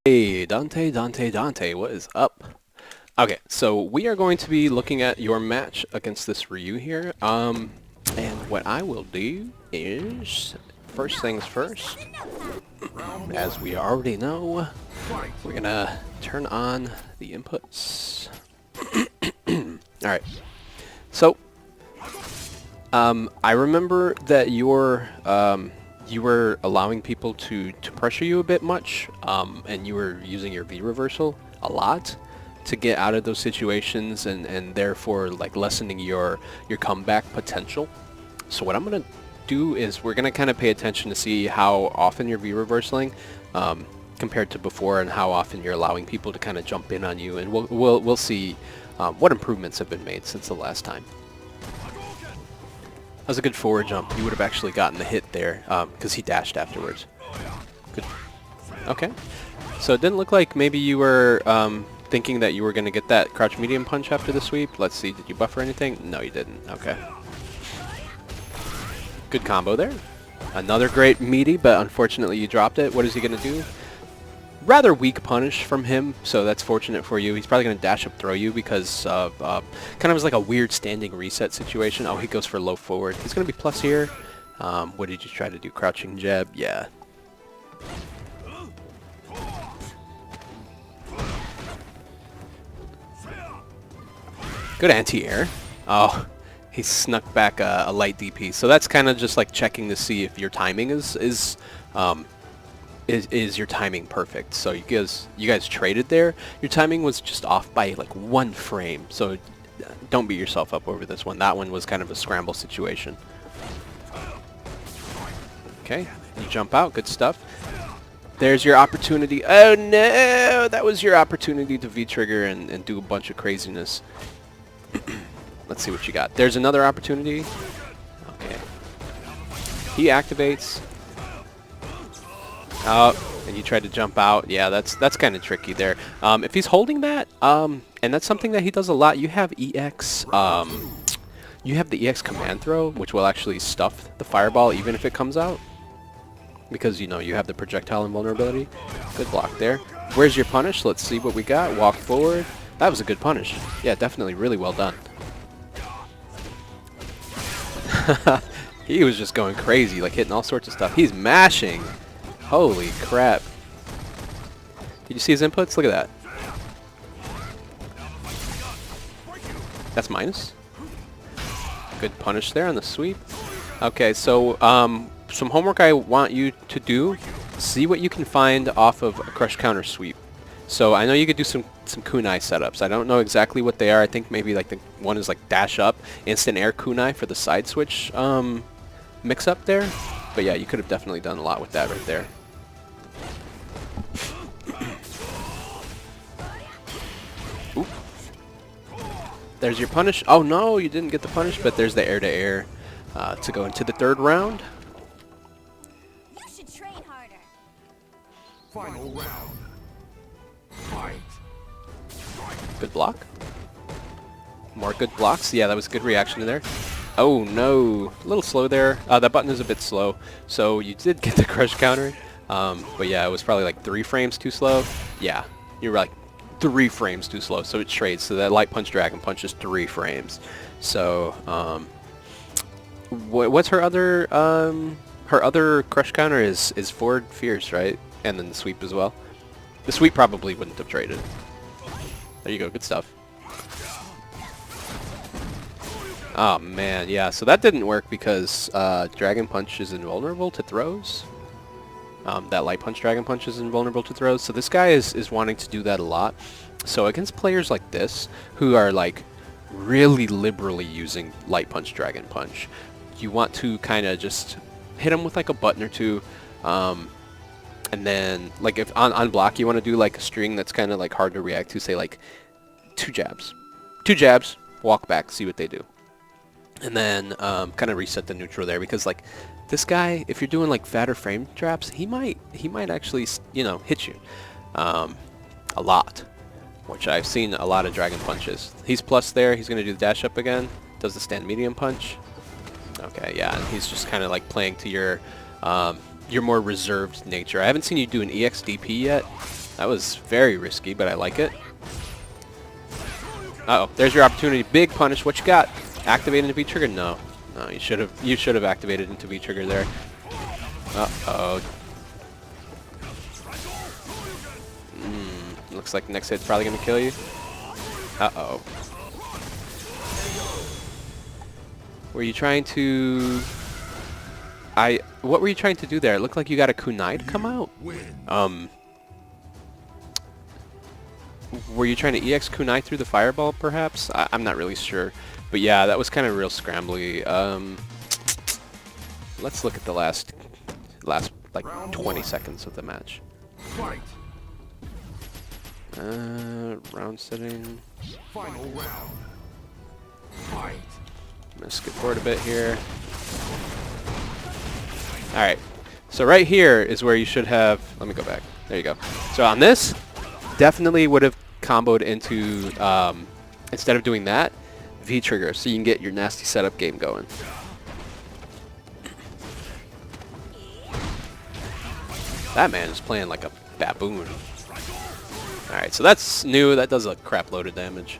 Hey, Dante, what is up? Okay, so we are going to be looking at your match against this Ryu here. And what I will do is, first things first, as we already know, we're gonna turn on the inputs. Alright, so, I remember that you were allowing people to pressure you a bit much, and you were using your V reversal a lot to get out of those situations, and therefore like lessening your comeback potential. So what I'm gonna do is we're gonna kind of pay attention to see how often you're V reversing compared to before, and how often you're allowing people to kind of jump in on you, and we'll see what improvements have been made since the last time. That was a good forward jump. You would have actually gotten the hit there because he dashed afterwards. Good. Okay. So it didn't look like maybe you were thinking that you were going to get that crouch medium punch after the sweep. Let's see. Did you buffer anything? No, you didn't. Okay. Good combo there. Another great meaty, but unfortunately you dropped it. What is he going to do? Rather weak punish from him, so that's fortunate for you. He's probably going to dash up throw you because of kind of was like a weird standing reset situation. Oh, he goes for low forward. He's going to be plus here. What did you try to do? Crouching jab? Yeah. Good anti-air. Oh, he snuck back a light DP. So that's kind of just like checking to see if your timing is your timing perfect. So you guys traded there. Your timing was just off by like 1 frame. So don't beat yourself up over this one. That one was kind of a scramble situation. Okay, you jump out. Good stuff. There's your opportunity. Oh no! That was your opportunity to V-trigger and do a bunch of craziness. Let's see what you got. There's another opportunity. Okay. He activates. Oh, and you tried to jump out. Yeah, that's kind of tricky there. If he's holding that, and that's something that he does a lot, you have EX. You have the EX command throw, which will actually stuff the fireball even if it comes out, because you know you have the projectile invulnerability. Good block there. Where's your punish? Let's see what we got. Walk forward. That was a good punish. Yeah, definitely really well done. He was just going crazy, like hitting all sorts of stuff. He's mashing. Holy crap. Did you see his inputs? Look at that. That's minus. Good punish there on the sweep. Okay, so some homework I want you to do. See what you can find off of a crush counter sweep. So I know you could do some kunai setups. I don't know exactly what they are. I think maybe like the one is like dash up, instant air kunai for the side switch mix up there. But yeah, you could have definitely done a lot with that right there. Oop. There's your punish. Oh no, you didn't get the punish, but there's the air-to-air to go into the 3rd round. You should train harder. Final round. Fight. Good block. More good blocks. Yeah, that was a good reaction to there. Oh no, a little slow there. That button is a bit slow, so you did get the crush counter. But yeah, it was probably like 3 frames too slow. Yeah, you were like 3 frames too slow, so it trades. So that light punch dragon punch is 3 frames. So what's her other crush counter is forward fierce, right? And then the sweep as well. The sweep probably wouldn't have traded. There you go, good stuff. Oh man, yeah, so that didn't work because Dragon Punch is invulnerable to throws. That Light Punch Dragon Punch is invulnerable to throws, so this guy is wanting to do that a lot. So against players like this, who are like really liberally using Light Punch Dragon Punch, you want to kind of just hit him with like a button or two, and then like if on block you want to do like a string that's kind of like hard to react to, say like 2 jabs. 2 jabs, walk back, see what they do. And then kind of reset the neutral there, because like this guy, if you're doing like fatter frame traps, he might actually, you know, hit you a lot, which I've seen a lot of dragon punches. He's plus there. He's going to do the dash up again. Does the stand medium punch. Okay, yeah, and he's just kind of like playing to your more reserved nature. I haven't seen you do an EXDP yet, That was very risky, but I like it. Uh-oh, there's your opportunity. Big punish. What you got? Activate into V-trigger? No. No, you should have activated into V-trigger there. Uh-oh. Looks like the next hit's probably gonna kill you. Uh-oh. Were you trying to... What were you trying to do there? It looked like you got a kunai to come out. Were you trying to EX kunai through the fireball, perhaps? I'm not really sure. But yeah, that was kind of real scrambly. Let's look at the last like 20 seconds of the match. Fight. Round setting. Final round. Fight. I'm gonna skip forward a bit here. Alright, so right here is where you should have... Let me go back. There you go. So on this, definitely would have comboed into, instead of doing that, V-trigger, so you can get your nasty setup game going. That man is playing like a baboon. Alright, so that's new. That does a crap load of damage.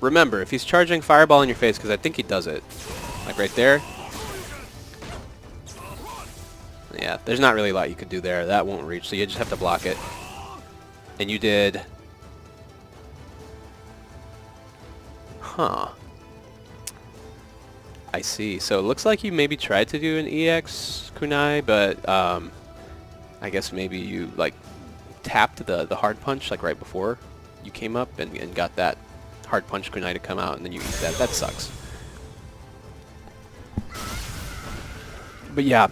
Remember, if he's charging fireball in your face, because I think he does it, like right there. Yeah, there's not really a lot you could do there. That won't reach, so you just have to block it. And you did... Huh. I see. So it looks like you maybe tried to do an EX kunai, but I guess maybe you like tapped the hard punch like right before you came up and got that hard punch kunai to come out, and then you eat that. That sucks. But yeah,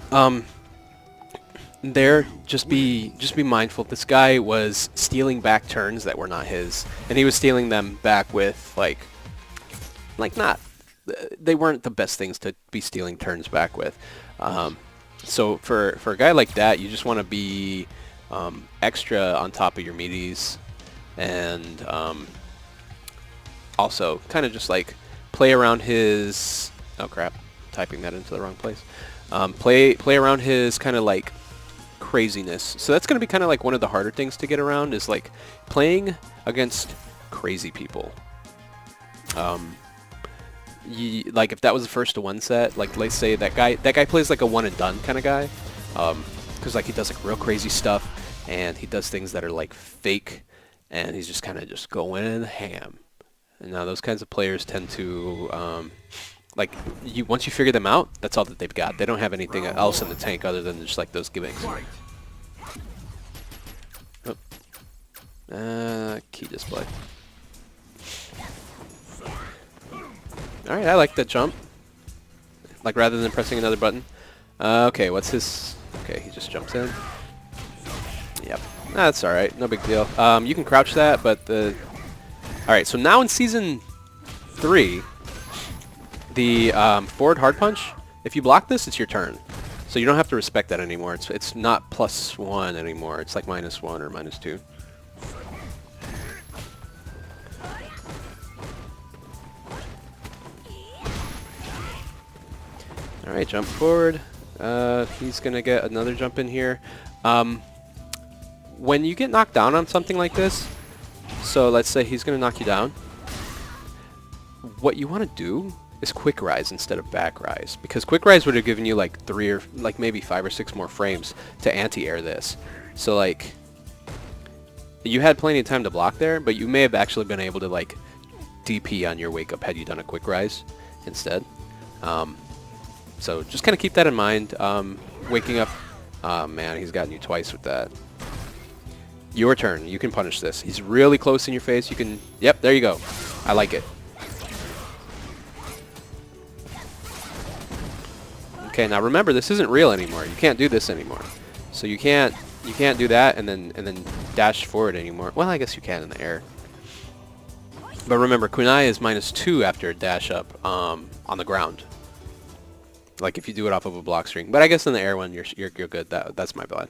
there, just be mindful. This guy was stealing back turns that were not his, and he was stealing them back with like not, they weren't the best things to be stealing turns back with. So for a guy like that, you just want to be extra on top of your meaties, and also kind of just like play around his... Oh crap, typing that into the wrong place. Play around his kind of like craziness. So that's going to be kind of like one of the harder things to get around, is like playing against crazy people. Like if that was the first to one set, like let's say that guy plays like a one and done kind of guy, because like he does like real crazy stuff, and he does things that are like fake, and he's just kind of just going ham. And now those kinds of players tend to like once you figure them out, that's all that they've got. They don't have anything else in the tank other than just like those gimmicks. Oh. Key display. Alright, I like that jump. Like rather than pressing another button. Okay, what's his... Okay, he just jumps in. Yep. That's alright, no big deal. You can crouch that, but the... Alright, so now in Season 3, the forward hard punch, if you block this, it's your turn. So you don't have to respect that anymore. It's not +1 anymore. It's like -1 or -2. Alright, jump forward. He's going to get another jump in here. When you get knocked down on something like this, so let's say he's going to knock you down, what you want to do is quick rise instead of back rise, because quick rise would have given you like 3 or like maybe 5 or 6 more frames to anti-air this. So like you had plenty of time to block there, but you may have actually been able to like DP on your wake up had you done a quick rise instead. So just kind of keep that in mind. Waking up, oh man, he's gotten you twice with that. Your turn. You can punish this. He's really close in your face. You can, yep, there you go. I like it. Okay, now remember, this isn't real anymore. You can't do this anymore. So you can't do that and then dash forward anymore. Well, I guess you can in the air. But remember, kunai is -2 after a dash up on the ground. Like if you do it off of a block string. But I guess in the air one, you're good. That's my bad.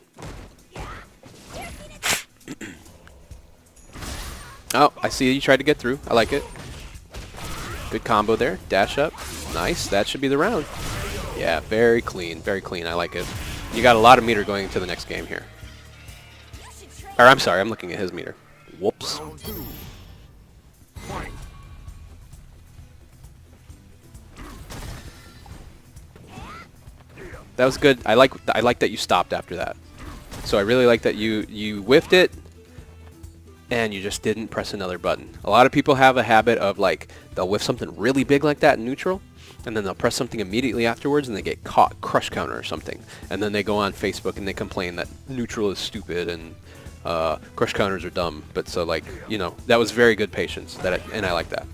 Oh, I see you tried to get through. I like it. Good combo there. Dash up. Nice. That should be the round. Yeah, very clean. Very clean. I like it. You got a lot of meter going into the next game here. You should train Or I'm sorry, I'm looking at his meter. Whoops. Round 2. Fight. That was good. I like that you stopped after that. So I really like that you whiffed it and you just didn't press another button. A lot of people have a habit of like they'll whiff something really big like that in neutral and then they'll press something immediately afterwards and they get caught crush counter or something. And then they go on Facebook and they complain that neutral is stupid and crush counters are dumb. But so like, you know, that was very good patience and I like that.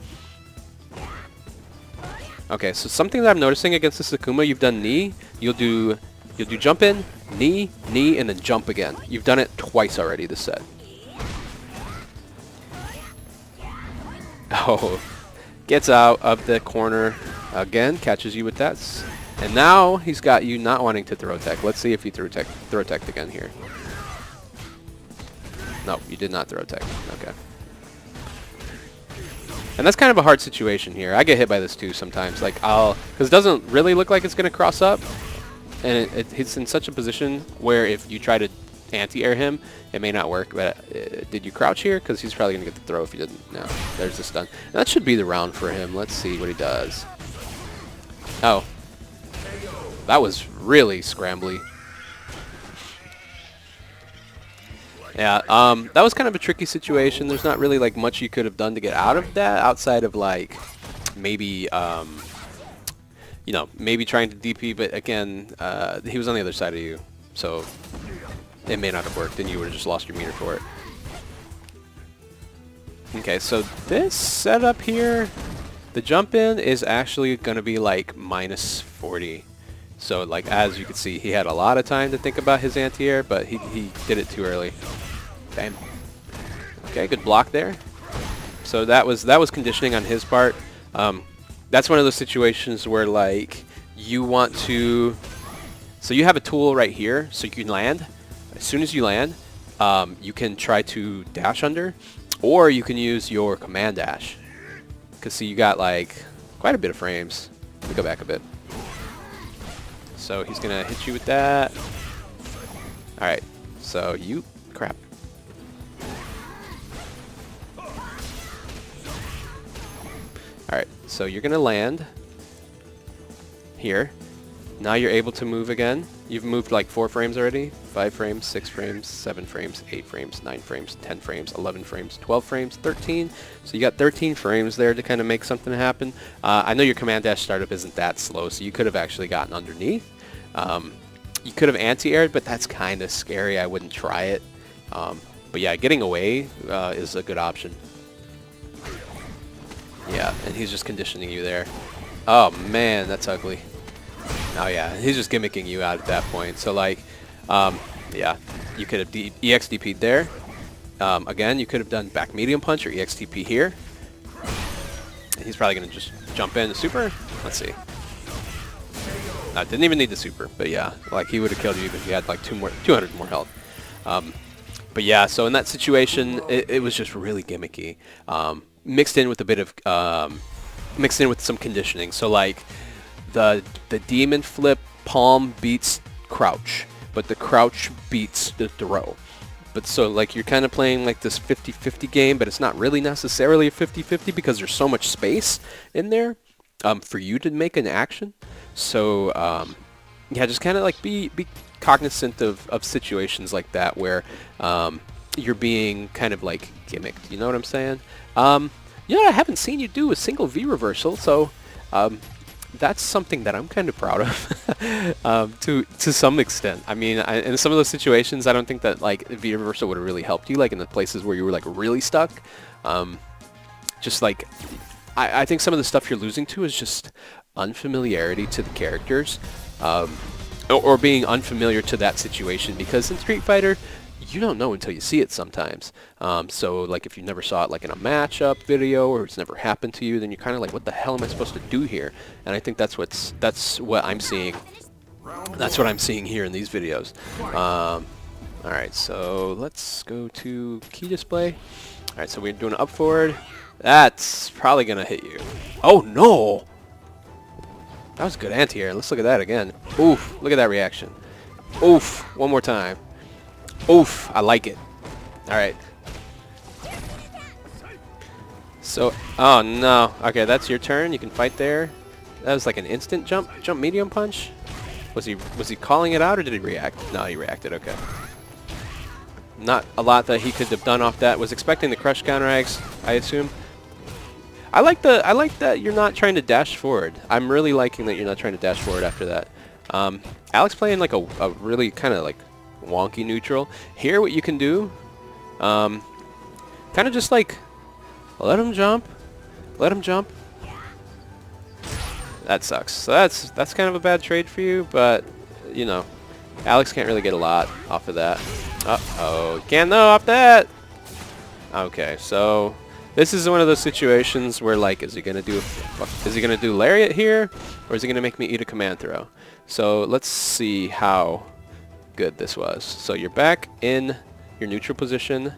Okay, so something that I'm noticing against this Akuma, you've done knee, you'll do jump in, knee, and then jump again. You've done it twice already this set. Oh, gets out of the corner again, catches you with that. And now he's got you not wanting to throw tech. Let's see if you throw tech again here. No, you did not throw tech. Okay. And that's kind of a hard situation here. I get hit by this too sometimes. Like because it doesn't really look like it's going to cross up. And it's in such a position where if you try to anti-air him, it may not work. But did you crouch here? Because he's probably going to get the throw if you didn't. No, there's the stun. And that should be the round for him. Let's see what he does. Oh. That was really scrambly. Yeah, that was kind of a tricky situation. There's not really like much you could have done to get out of that outside of like maybe you know, maybe trying to DP, but again, he was on the other side of you, so it may not have worked and you would have just lost your meter for it. Okay, so this setup here, the jump in is actually going to be like minus 40. So like as you can see, he had a lot of time to think about his anti-air, but he did it too early. Bam. Okay, good block there. So that was conditioning on his part. That's one of those situations where like you want to, so you have a tool right here, so you can land. As soon as you land, you can try to dash under, or you can use your command dash. Because see, you got like quite a bit of frames. Let me go back a bit. So he's gonna hit you with that. All right. So you crap. All right. So you're gonna land here. Now you're able to move again. You've moved like 4 frames already. 5 frames, 6 frames, 7 frames, 8 frames, 9 frames, 10 frames, 11 frames, 12 frames, 13. So you got 13 frames there to kind of make something happen. I know your command dash startup isn't that slow, so you could have actually gotten underneath. You could have anti-aired, but that's kind of scary. I wouldn't try it. But yeah, getting away is a good option. Yeah, and he's just conditioning you there. Oh man, that's ugly. Oh yeah, he's just gimmicking you out at that point. So like, yeah, you could have EXDP'd there. Again, you could have done back medium punch or EXTP here. And he's probably going to just jump in the super. Let's see. I didn't even need the super, but yeah, like he would have killed you even if you had like 200 more health. But yeah, so in that situation, it was just really gimmicky. Mixed in with a bit of, mixed in with some conditioning. So like, the demon flip palm beats crouch, but the crouch beats the throw. But so like you're kind of playing like this 50-50 game, but it's not really necessarily a 50-50 because there's so much space in there for you to make an action. So yeah, just kind of like be cognizant of situations like that where you're being kind of like gimmicked. You know what I'm saying? Yeah, I haven't seen you do a single V reversal, so that's something that I'm kind of proud of to some extent. I mean, in some of those situations, I don't think that like V reversal would have really helped you, like in the places where you were like really stuck. Just like, I think some of the stuff you're losing to is just unfamiliarity to the characters, or being unfamiliar to that situation, because in Street Fighter, you don't know until you see it sometimes. So like if you never saw it like in a matchup video or it's never happened to you, then you're kind of like, what the hell am I supposed to do here? And I think that's what I'm seeing. That's what I'm seeing here in these videos. All right, so let's go to key display. All right, so we're doing up forward. That's probably gonna hit you. Oh no! That was good anti-air. Let's look at that again. Oof! Look at that reaction. Oof! One more time. Oof, I like it. Alright. So, oh no. Okay, that's your turn. You can fight there. That was like an instant jump medium punch. Was he calling it out or did he react? No, he reacted. Okay. Not a lot that he could have done off that. Was expecting the crush counter, I assume. I like that you're not trying to dash forward. I'm really liking that you're not trying to dash forward after that. Alex playing like a really kind of like wonky neutral. Here, what you can do, kind of just like let him jump. That sucks. So that's kind of a bad trade for you, but you know, Alex can't really get a lot off of that. Uh-oh, can't though off that. Okay, so this is one of those situations where like, is he gonna do lariat here, or is he gonna make me eat a command throw? So let's see how good this was. So you're back in your neutral position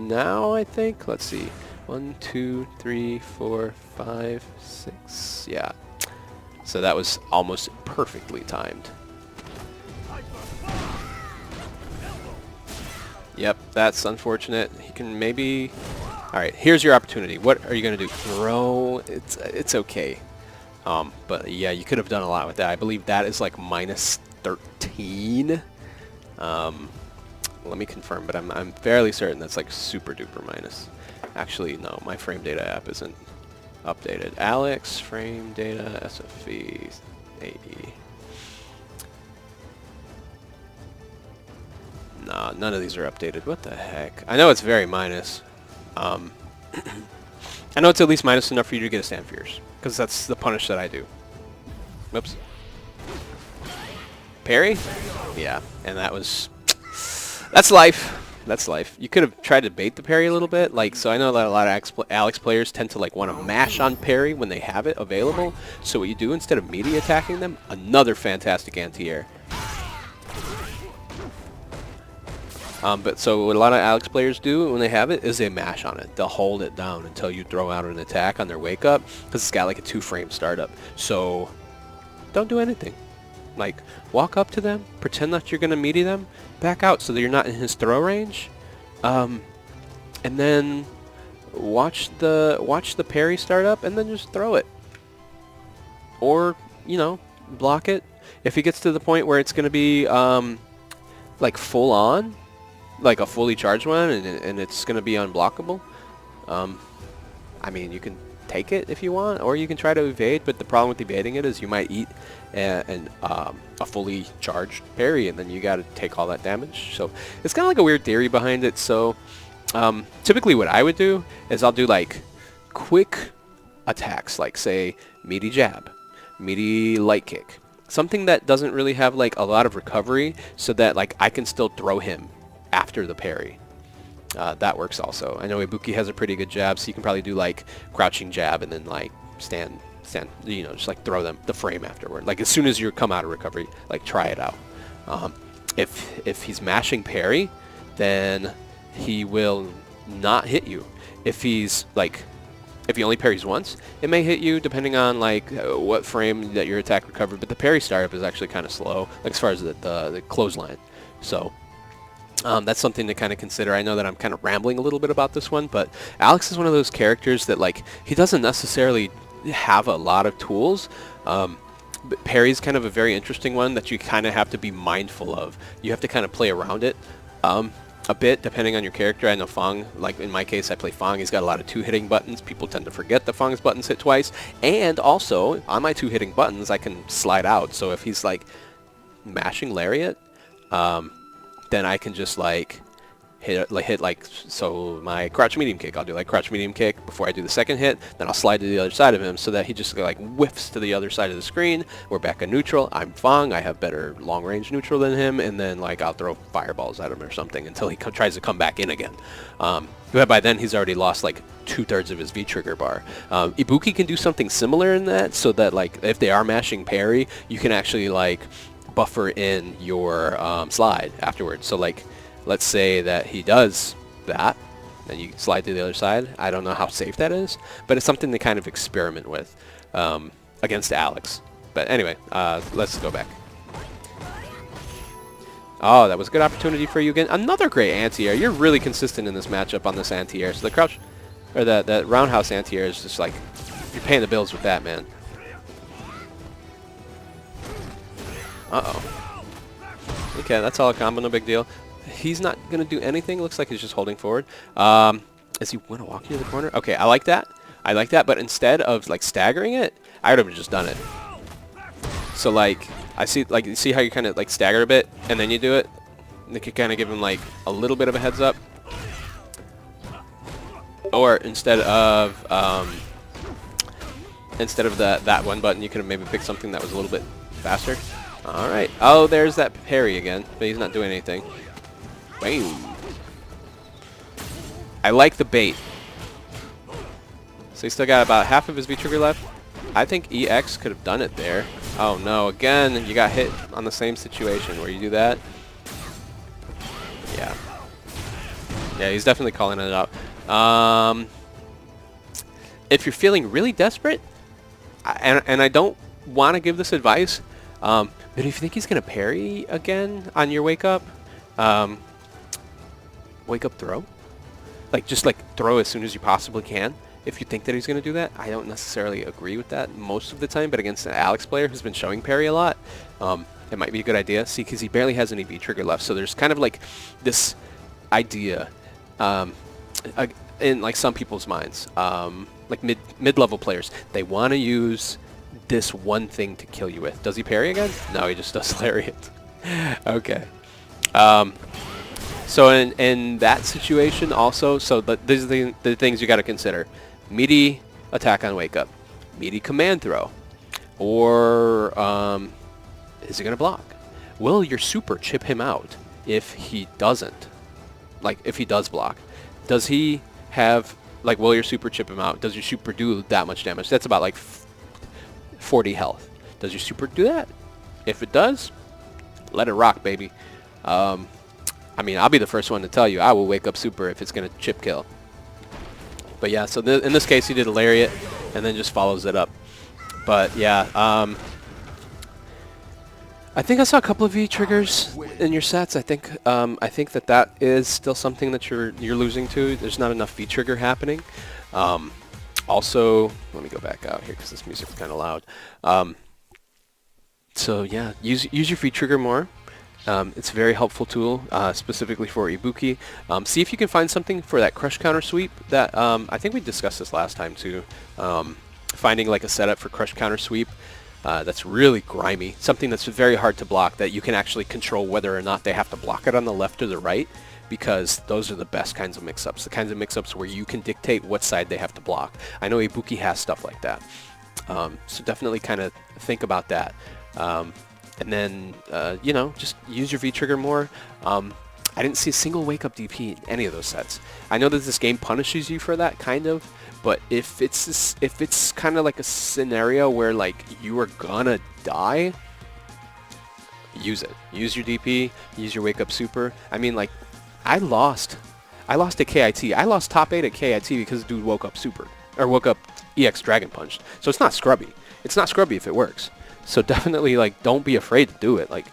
now, I think. Let's see. 1, 2, 3, 4, 5, 6. Yeah. So that was almost perfectly timed. Yep, that's unfortunate. He can maybe... Alright, here's your opportunity. What are you going to do? Throw? It's okay. But yeah, you could have done a lot with that. I believe that is like minus 13. Let me confirm, but I'm fairly certain that's like super duper minus. Actually, no, my frame data app isn't updated. Alex, frame data, SFE, AE. Nah, none of these are updated. What the heck? I know it's very minus. I know it's at least minus enough for you to get a stand fierce, because that's the punish that I do. Whoops. Parry? Yeah, and that was... That's life. That's life. You could have tried to bait the parry a little bit. Like, so I know that a lot of Alex players tend to like want to mash on parry when they have it available. So what you do, instead of melee attacking them, another fantastic anti-air. But so what a lot of Alex players do when they have it is they mash on it. They'll hold it down until you throw out an attack on their wake up, because it's got like a 2-frame startup. So don't do anything. Like, walk up to them, pretend that you're going to melee them, back out so that you're not in his throw range, and then watch the parry start up, and then just throw it. Or, you know, block it. If he gets to the point where it's going to be like full on, like a fully charged one, and it's going to be unblockable, I mean, you can take it if you want, or you can try to evade, but the problem with evading it is you might eat a fully charged parry, and then you got to take all that damage. So it's kind of like a weird theory behind it. So typically what I would do is I'll do like quick attacks, like say meaty jab, meaty light kick, something that doesn't really have like a lot of recovery, so that like I can still throw him after the parry. That works also. I know Ibuki has a pretty good jab, so you can probably do like crouching jab and then like stand, you know, just like throw them the frame afterward. Like as soon as you come out of recovery, like try it out. If he's mashing parry, then he will not hit you. If he's like, if he only parries once, it may hit you depending on like what frame that your attack recovered. But the parry startup is actually kind of slow, like as far as the clothesline. So that's something to kind of consider. I know that I'm kind of rambling a little bit about this one, but Alex is one of those characters that like he doesn't necessarily have a lot of tools. But parry's kind of a very interesting one that you kind of have to be mindful of. You have to kind of play around it a bit depending on your character. I know Fang, like in my case I play Fang, he's got a lot of 2-hitting buttons. People tend to forget that Fang's buttons hit twice, and also on my 2-hitting buttons I can slide out. So if he's like mashing lariat, then I can just like hit like, so my crouch medium kick, I'll do like crouch medium kick before I do the second hit, then I'll slide to the other side of him so that he just like whiffs to the other side of the screen. We're back in neutral. I'm Fang, I have better long range neutral than him, and then like I'll throw fireballs at him or something until he tries to come back in again. But by then he's already lost like 2/3 of his V-trigger bar. Ibuki can do something similar in that, so that like if they are mashing parry, you can actually like buffer in your slide afterwards. So like, let's say that he does that, and you slide to the other side. I don't know how safe that is, but it's something to kind of experiment with against Alex. But anyway, let's go back. Oh, that was a good opportunity for you again. Another great anti-air. You're really consistent in this matchup on this anti-air. So the crouch, or that roundhouse anti-air is just like, you're paying the bills with that, man. Uh-oh. Okay, that's all a combo, no big deal. He's not going to do anything. Looks like he's just holding forward. Is he going to walk you to the corner? Okay, I like that. I like that, but instead of like staggering it, I would have just done it. So like, I see, like, you see how you kind of like stagger a bit and then you do it? You could kind of give him like a little bit of a heads up. Or instead of that one button, you could have maybe picked something that was a little bit faster. All right. Oh, there's that parry again, but he's not doing anything. Bam. I like the bait. So he's still got about half of his V-trigger left. I think EX could have done it there. Oh no, again, you got hit on the same situation where you do that. Yeah. Yeah, he's definitely calling it out. If you're feeling really desperate, and I don't want to give this advice, but if you think he's going to parry again on your wake up throw, like just like throw as soon as you possibly can. If you think that he's going to do that, I don't necessarily agree with that most of the time, but against an Alex player who's been showing parry a lot, it might be a good idea. See, because he barely has any V-trigger left, so there's kind of like this idea in like some people's minds, like mid-level players, they want to use this one thing to kill you with. Does he parry again? No, he just does lariat. Okay. So in that situation also, so these are the things you got to consider. Meaty attack on wake up, meaty command throw, or is he going to block? Will your super chip him out if he doesn't? Like if he does block, does he have, like, will your super chip him out? Does your super do that much damage? That's about like 40 health. Does your super do that? If it does, let it rock, baby. I mean, I'll be the first one to tell you I will wake up super if it's going to chip kill. But yeah, so in this case, he did a lariat and then just follows it up. But yeah, I think I saw a couple of V triggers in your sets. I think that is still something that you're losing to. There's not enough V trigger happening. Also, let me go back out here because this music's kind of loud. So yeah, use your V trigger more. It's a very helpful tool, specifically for Ibuki. See if you can find something for that crush counter sweep that I think we discussed this last time too. Finding like a setup for crush counter sweep that's really grimy, something that's very hard to block, that you can actually control whether or not they have to block it on the left or the right, because those are the best kinds of mix-ups, the kinds of mix-ups where you can dictate what side they have to block. I know Ibuki has stuff like that, so definitely kind of think about that. And then, you know, just use your V-trigger more. I didn't see a single wake-up DP in any of those sets. I know that this game punishes you for that, kind of, but if it's kind of like a scenario where, like, you are gonna die, use it. Use your DP, use your wake-up super. I mean, like, I lost at KIT. I lost top 8 at KIT because the dude woke up super, or woke up EX Dragon Punched. So it's not scrubby. It's not scrubby if it works. So definitely, like, don't be afraid to do it. Like,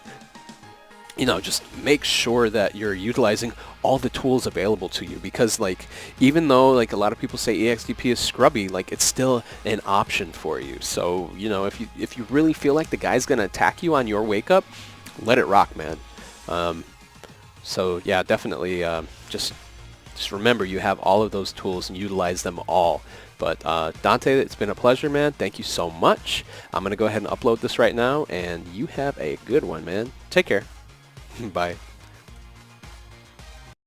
you know, just make sure that you're utilizing all the tools available to you, because, like, even though, like, a lot of people say EXDP is scrubby, like, it's still an option for you. So, you know, if you really feel like the guy's gonna attack you on your wake up, let it rock, man. So yeah, definitely just remember you have all of those tools and utilize them all. But Dante, it's been a pleasure, man. Thank you so much. I'm going to go ahead and upload this right now, and you have a good one, man. Take care. Bye.